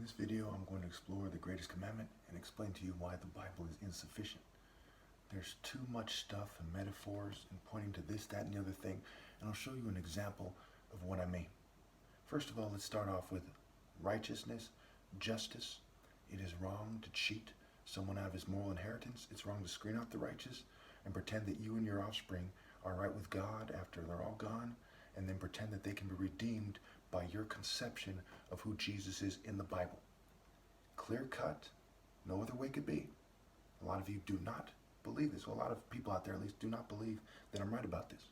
In this video, I'm going to explore the greatest commandment and explain to you why the Bible is insufficient. There's too much stuff and metaphors and pointing to this, that, and the other thing, and I'll show you an example of what I mean. First of all, let's start off with righteousness, justice. It is wrong to cheat someone out of his moral inheritance. It's wrong to screen out the righteous and pretend that you and your offspring are right with God after they're all gone, and then pretend that they can be redeemed by your conception of who Jesus is in the Bible. Clear cut, no other way could be. A lot of you do not believe this. Well, a lot of people out there at least do not believe that I'm right about this.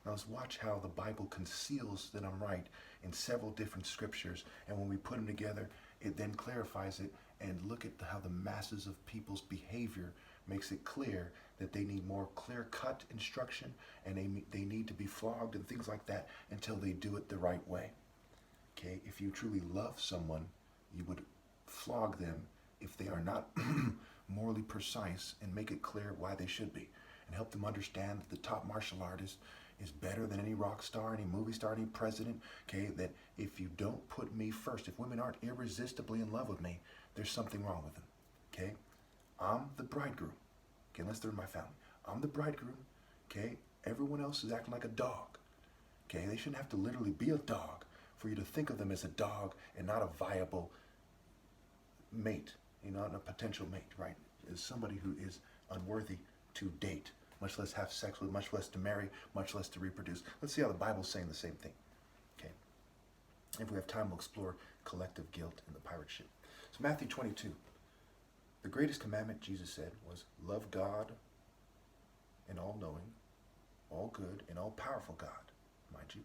Now let's watch how the Bible conceals that I'm right in several different scriptures, and when we put them together, it then clarifies it, and look at how the masses of people's behavior makes it clear that they need more clear-cut instruction, and they need to be flogged and things like that until they do it the right way. Okay, if you truly love someone, you would flog them if they are not morally precise, and make it clear why they should be, and help them understand that the top martial artist is better than any rock star, any movie star, any president. Okay, that if you don't put me first, if women aren't irresistibly in love with me, there's something wrong with them. Okay, I'm the bridegroom. Okay, unless they're in my family, I'm the bridegroom. Okay, everyone else is acting like a dog. Okay, they shouldn't have to literally be a dog for you to think of them as a dog and not a viable mate, not a potential mate, right? Is somebody who is unworthy to date, much less have sex with, much less to marry, much less to reproduce. Let's see how the Bible's saying the same thing. Okay. If we have time, we'll explore collective guilt in the pirate ship. So Matthew 22. The greatest commandment, Jesus said, was love God, an all-knowing, all-good, and all-powerful God, mind you,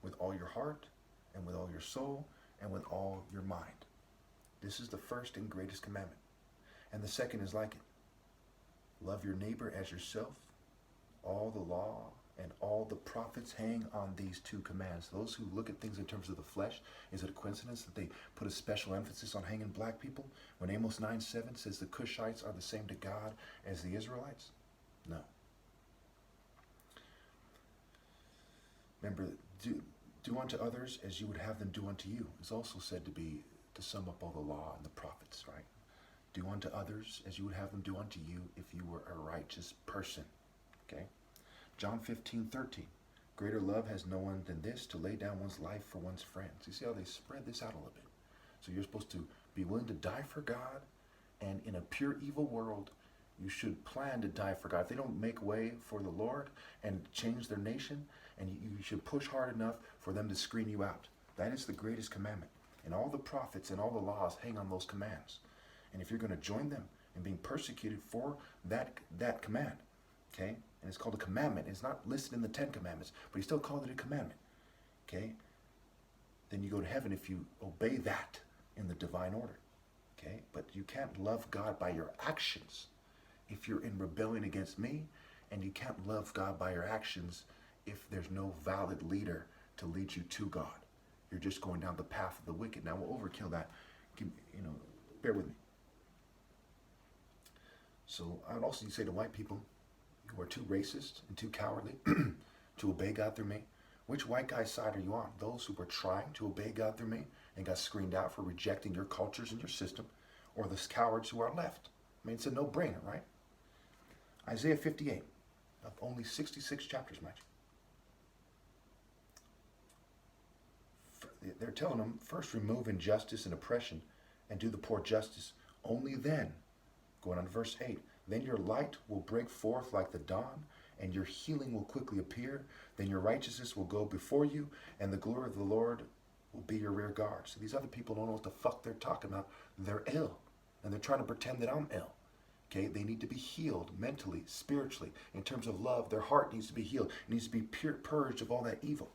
with all your heart, and with all your soul, and with all your mind. This is the first and greatest commandment. And the second is like it. Love your neighbor as yourself. All the law and all the prophets hang on these two commands. Those who look at things in terms of the flesh, is it a coincidence that they put a special emphasis on hanging black people? When Amos 9:7 says the Cushites are the same to God as the Israelites? No. Remember, do unto others as you would have them do unto you. It's also said to sum up all the law and the prophets, right? Do unto others as you would have them do unto you if you were a righteous person. Okay? John 15:13. Greater love has no one than this, to lay down one's life for one's friends. You see how they spread this out a little bit? So you're supposed to be willing to die for God, and in a pure evil world, you should plan to die for God. If they don't make way for the Lord and change their nation, and you should push hard enough for them to screen you out. That is the greatest commandment. And all the prophets and all the laws hang on those commands. And if you're going to join them in being persecuted for that command, okay, and it's called a commandment, it's not listed in the 10 Commandments, but he still called it a commandment, okay, then you go to heaven if you obey that in the divine order, okay? But you can't love God by your actions if you're in rebellion against me, and you can't love God by your actions if there's no valid leader to lead you to God. You're just going down the path of the wicked. Now we'll overkill that. Bear with me. So I would also say to white people who are too racist and too cowardly to obey God through me, which white guy's side are you on? Those who were trying to obey God through me and got screened out for rejecting your cultures and your system, or the cowards who are left? I mean, it's a no-brainer, right? Isaiah 58, of only 66 chapters, mind you. They're telling them, first remove injustice and oppression and do the poor justice. Only then, going on to verse 8, then your light will break forth like the dawn, and your healing will quickly appear. Then your righteousness will go before you, and the glory of the Lord will be your rear guard. So these other people don't know what the fuck they're talking about. They're ill, and they're trying to pretend that I'm ill. Okay, they need to be healed mentally, spiritually. In terms of love, their heart needs to be healed. It needs to be purged of all that evil.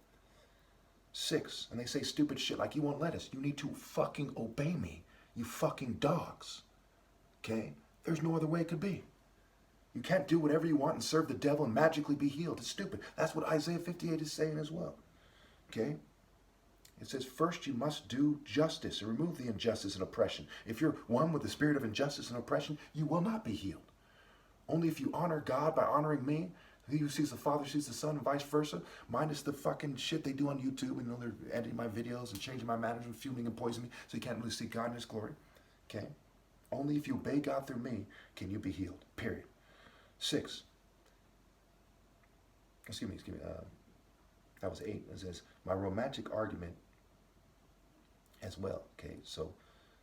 6, and they say stupid shit like, you won't let us. You need to fucking obey me, you fucking dogs. Okay? There's no other way it could be. You can't do whatever you want and serve the devil and magically be healed. It's stupid. That's what Isaiah 58 is saying as well. Okay? It says, first you must do justice and remove the injustice and oppression. If you're one with the spirit of injustice and oppression, you will not be healed. Only if you honor God by honoring me, He who sees the Father sees the Son, and vice versa. Minus the fucking shit they do on YouTube, and they're editing my videos and changing my manners and fuming and poisoning me, so you can't really see God in His glory. Okay? Only if you obey God through me can you be healed. Period. 6. Excuse me. That was 8. It says, my romantic argument as well. Okay, so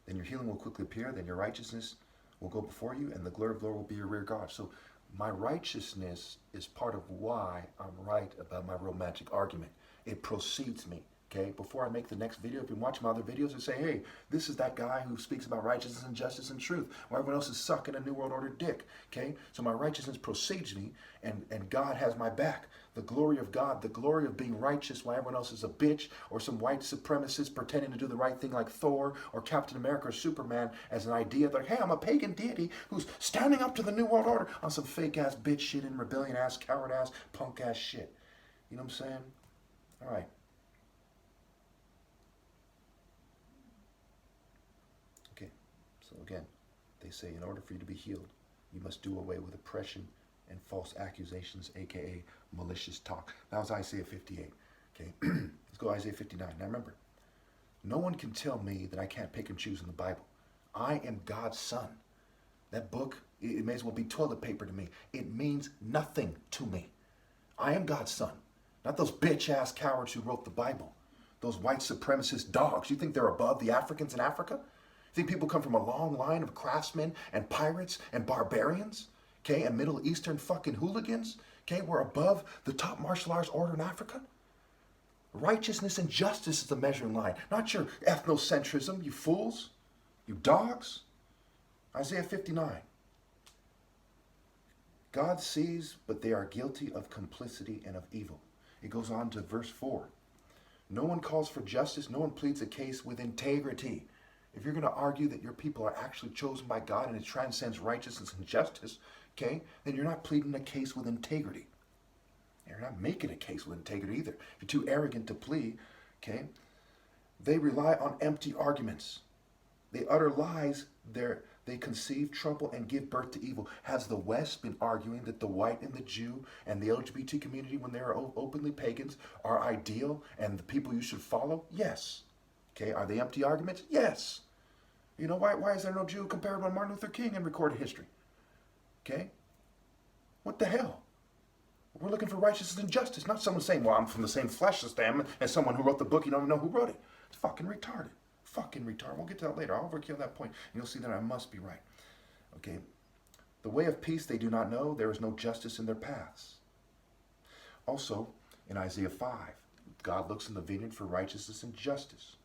then your healing will quickly appear, then your righteousness will go before you, and the glory of the Lord will be your rear guard. So my righteousness is part of why I'm right about my romantic argument. It precedes me. Okay, before I make the next video, if you watch my other videos and say, hey, this is that guy who speaks about righteousness and justice and truth, while everyone else is sucking a New World Order dick. Okay, so my righteousness precedes me, and God has my back. The glory of God, the glory of being righteous while everyone else is a bitch, or some white supremacist pretending to do the right thing like Thor or Captain America or Superman as an idea like, hey, I'm a pagan deity who's standing up to the New World Order on some fake ass bitch shit and rebellion ass, coward ass, punk ass shit. You know what I'm saying? All right. So again, they say in order for you to be healed, you must do away with oppression and false accusations, aka malicious talk. That was Isaiah 58. Okay, let's go to Isaiah 59. Now remember, no one can tell me that I can't pick and choose in the Bible. I am God's son. That book, it may as well be toilet paper to me. It means nothing to me. I am God's son. Not those bitch-ass cowards who wrote the Bible. Those white supremacist dogs. You think they're above the Africans in Africa? You think people come from a long line of craftsmen and pirates and barbarians? Okay, and Middle Eastern fucking hooligans? Okay, we're above the top martial arts order in Africa? Righteousness and justice is the measuring line, not your ethnocentrism, you fools, you dogs. Isaiah 59. God sees, but they are guilty of complicity and of evil. It goes on to verse 4. No one calls for justice, no one pleads a case with integrity. If you're going to argue that your people are actually chosen by God and it transcends righteousness and justice, okay, then you're not pleading a case with integrity. You're not making a case with integrity either. If you're too arrogant to plead, okay, they rely on empty arguments. They utter lies. They conceive trouble and give birth to evil. Has the West been arguing that the white and the Jew and the LGBT community, when they are openly pagans, are ideal and the people you should follow? Yes. Okay, are they empty arguments? Yes. You know, why is there no Jew comparable to Martin Luther King in recorded history? Okay? What the hell? We're looking for righteousness and justice, not someone saying, well, I'm from the same flesh as them, as someone who wrote the book, you don't even know who wrote it. It's fucking retarded. Fucking retarded. We'll get to that later. I'll overkill that point, and you'll see that I must be right. Okay? The way of peace they do not know. There is no justice in their paths. Also, in Isaiah 5, God looks in the vineyard for righteousness and justice.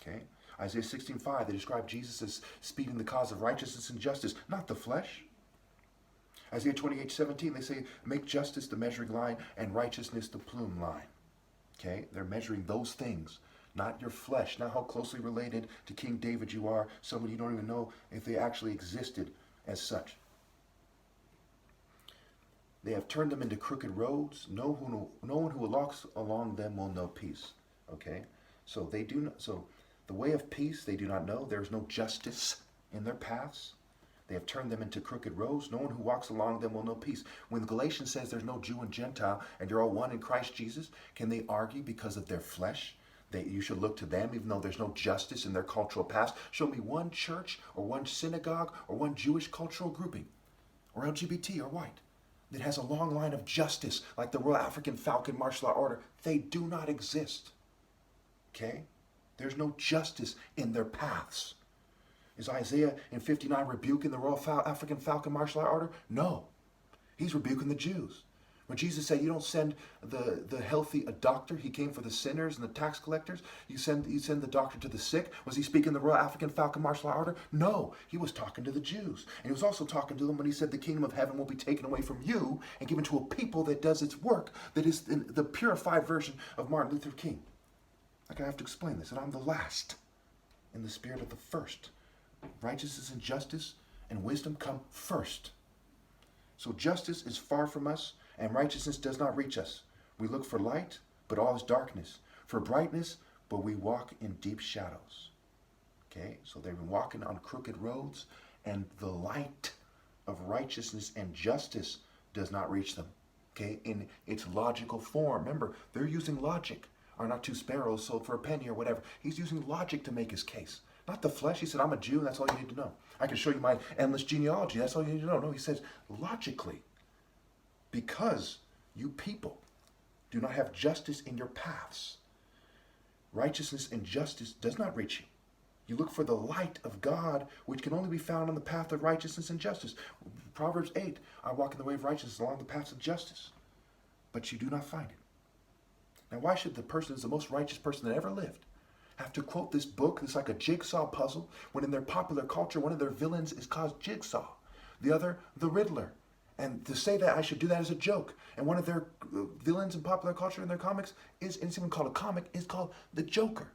Okay? Isaiah 16:5, they describe Jesus as speeding the cause of righteousness and justice, not the flesh. Isaiah 28:17, they say, make justice the measuring line and righteousness the plume line. Okay? They're measuring those things, not your flesh, not how closely related to King David you are, someone you don't even know if they actually existed as such. They have turned them into crooked roads. No one who walks along them will know peace. Okay? So they do not, so the way of peace they do not know. There is no justice in their paths. They have turned them into crooked roads. No one who walks along them will know peace. When Galatians says there's no Jew and Gentile and you're all one in Christ Jesus, can they argue because of their flesh that you should look to them even though there's no justice in their cultural past? Show me one church or one synagogue or one Jewish cultural grouping or LGBT or white that has a long line of justice like the Royal African Falcon Martial Art Order. They do not exist. Okay? There's no justice in their paths. Is Isaiah in 59 rebuking the Royal African Falcon Martial Art Order? No. He's rebuking the Jews. When Jesus said you don't send the healthy a doctor, he came for the sinners and the tax collectors. You send the doctor to the sick. Was he speaking the Royal African Falcon Martial Art Order? No. He was talking to the Jews. And he was also talking to them when he said the kingdom of heaven will be taken away from you and given to a people that does its work, that is in the purified version of Martin Luther King. Like I have to explain this, and I'm the last in the spirit of the first. Righteousness and justice and wisdom come first. So justice is far from us, and righteousness does not reach us. We look for light, but all is darkness. For brightness, but we walk in deep shadows. Okay, so they've been walking on crooked roads, and the light of righteousness and justice does not reach them. okay, in its logical form. Remember, they're using logic. Are not two sparrows sold for a penny or whatever? He's using logic to make his case. Not the flesh. He said, I'm a Jew, that's all you need to know. I can show you my endless genealogy, that's all you need to know. No, he says, logically, because you people do not have justice in your paths, righteousness and justice does not reach you. You look for the light of God, which can only be found on the path of righteousness and justice. Proverbs 8, I walk in the way of righteousness along the paths of justice. But you do not find it. Now, why should the person who's the most righteous person that ever lived have to quote this book that's like a jigsaw puzzle, when in their popular culture, one of their villains is called Jigsaw, the other, the Riddler. And to say that I should do that as a joke. And one of their villains in popular culture in their comics is, it's even called a comic, is called the Joker.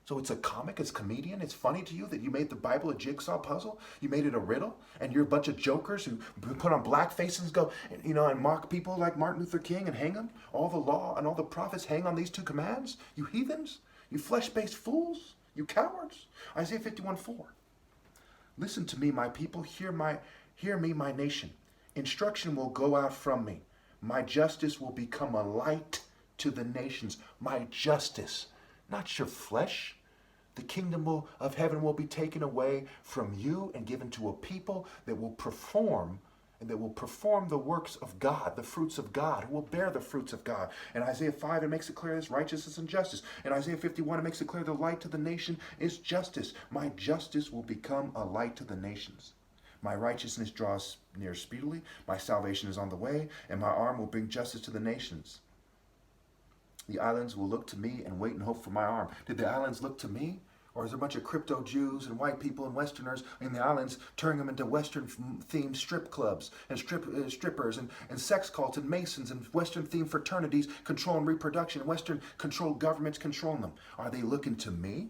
So it's a comic, it's comedian, it's funny to you that you made the Bible a jigsaw puzzle, you made it a riddle, and you're a bunch of jokers who put on black faces and go, and mock people like Martin Luther King and hang them. All the law and all the prophets hang on these two commands. You heathens, you flesh-based fools, you cowards. Isaiah 51:4. Listen to me, my people, hear me, my nation. Instruction will go out from me. My justice will become a light to the nations. My justice, not your flesh. The kingdom of heaven will be taken away from you and given to a people that will perform the works of God, the fruits of God, who will bear the fruits of God. In Isaiah 5, it makes it clear there's righteousness and justice. In Isaiah 51, it makes it clear the light to the nation is justice. My justice will become a light to the nations. My righteousness draws near speedily. My salvation is on the way, and my arm will bring justice to the nations. The islands will look to me and wait and hope for my arm. Did the islands look to me? Or is there a bunch of crypto Jews and white people and Westerners in the islands turning them into Western-themed strip clubs and strippers and sex cults and Masons and Western-themed fraternities controlling reproduction and Western-controlled governments controlling them? Are they looking to me?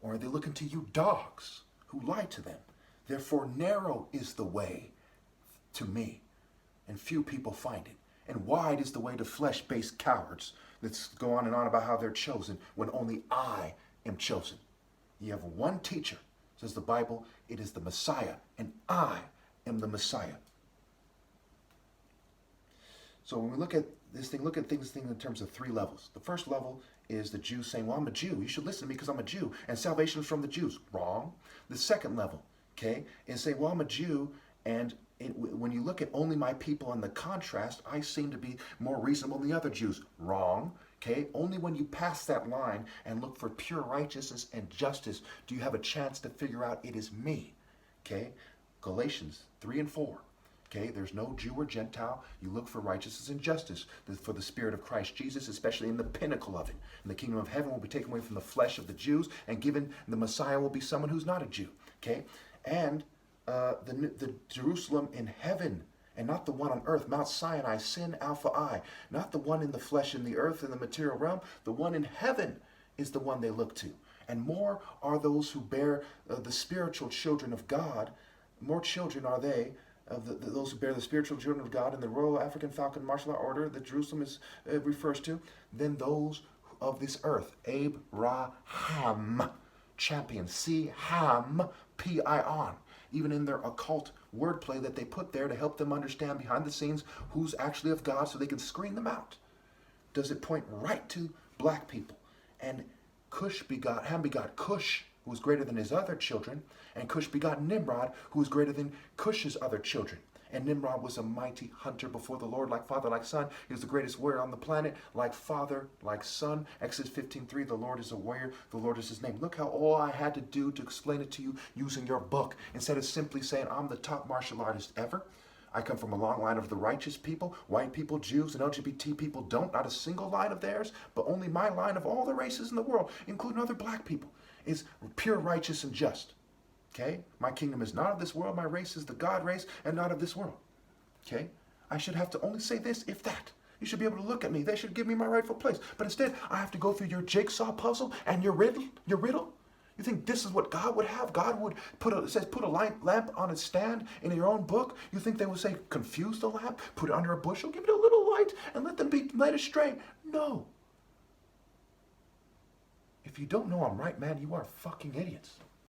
Or are they looking to you dogs who lie to them? Therefore, narrow is the way to me, and few people find it. And wide is the way to flesh-based cowards that go on and on about how they're chosen when only I am chosen. You have one teacher, says the Bible, it is the Messiah, and I am the Messiah. So when we look at this thing, look at things in terms of three levels. The first level is the Jew saying, well, I'm a Jew. You should listen to me because I'm a Jew, and salvation is from the Jews. Wrong. The second level, okay, is saying, well, I'm a Jew, and when you look at only my people and the contrast, I seem to be more reasonable than the other Jews. Wrong. Okay, only when you pass that line and look for pure righteousness and justice do you have a chance to figure out it is me. Okay, Galatians 3 and 4. Okay, there's no Jew or Gentile. You look for righteousness and justice for the Spirit of Christ Jesus, especially in the pinnacle of it. And the kingdom of heaven will be taken away from the flesh of the Jews and given the Messiah will be someone who's not a Jew. Okay, and the Jerusalem in heaven, and not the one on earth, Mount Sinai, Sin, Alpha I, not the one in the flesh in the earth in the material realm, the one in heaven is the one they look to. And more are those who bear the spiritual children of God, more children are they of those who bear the spiritual children of God in the Royal African Falcon Martial Art Order that Jerusalem refers to, than those of this earth. Abraham, champion, C-Ham, P-I-on. Even in their occult wordplay that they put there to help them understand behind the scenes who's actually of God so they can screen them out. Does it point right to black people? And Ham begot Cush, who was greater than his other children, and Cush begot Nimrod, who was greater than Cush's other children. And Nimrod was a mighty hunter before the Lord, like father, like son. He was the greatest warrior on the planet, like father, like son. Exodus 15:3, the Lord is a warrior, the Lord is his name. Look how all I had to do to explain it to you using your book, instead of simply saying, I'm the top martial artist ever. I come from a long line of the righteous people, white people, Jews, and LGBT people don't. Not a single line of theirs, but only my line of all the races in the world, including other black people, is pure, righteous, and just. Okay? My kingdom is not of this world. My race is the God race and not of this world. Okay? I should have to only say this, if that. You should be able to look at me. They should give me my rightful place. But instead, I have to go through your jigsaw puzzle and your riddle. You think this is what God would have? God would put a lamp on its stand in your own book? You think they would say, confuse the lamp, put it under a bushel, give it a little light, and let them be led astray? No. If you don't know I'm right, man, you are fucking idiots.